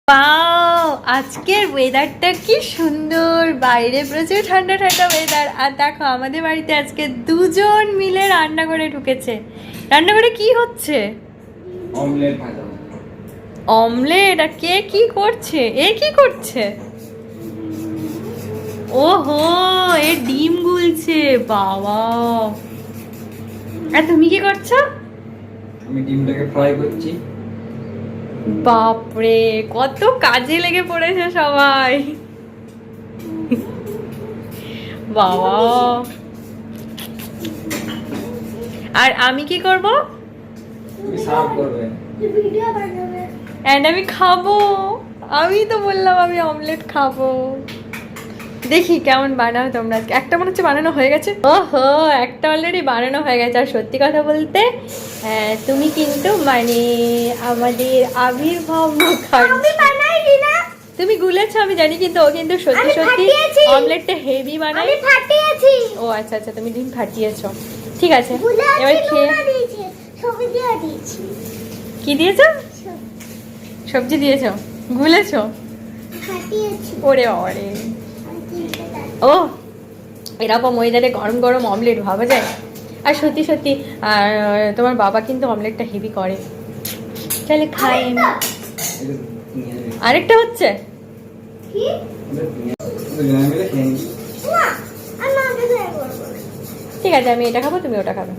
পাও আজকের ওয়েদারটা কি সুন্দর, বাইরে প্রচুর ঠান্ডা ঠান্ডা ওয়েদার। আর দেখো আমাদের বাড়িতে আজকে দুজন মিলে রান্না করে ঢুকেছে। রান্না করে কি হচ্ছে? অমলেট ভাজা। অমলেট? আর কে কি করছে? এ কি করছে? ওহো, এ ডিম গুলছে। বাবা, আর তুমি কি করছো? আমি ডিমটাকে ফ্রাই করছি। বাপরে, কত কাজে লেগে পড়েছে সবাই। বাবা, আর আমি কি করব? তুমি সার্ভ করবে। এন্ড আমি খাবো। আমি তো বললাম আমি অমলেট খাবো। দেখি কেমন বানাও তোমরা। একটা মনে হচ্ছে বানানো হয়ে গেছে। ওহো, একটা অলরেডি বানানো হয়ে গেছে। আর সত্যি কথা বলতে তুমি কিন্তু মানে আমাদের আবির্ভাব তুমি গুলেছো আমি জানি, কিন্তু ও কিন্তু সত্যি সত্যি অমলেটটা হেভি বানায়। ও আচ্ছা আচ্ছা, তুমি ডিম ফাটিয়েছো, ঠিক আছে। এবার খেয়ে কি দিয়েছো? সবজি দিয়েছো, গুলেছো? ওরে ওরে, ও এরকম ওয়েদারে গরম গরম অমলেট ভাবা যায়? আর সত্যি সত্যি আর তোমার বাবা কিন্তু অমলেটটা হেভি করে। তাহলে খাই আমি। আরেকটা হচ্ছে? ঠিক আছে, আমি এটা খাবো, তুমি ওটা খাবে।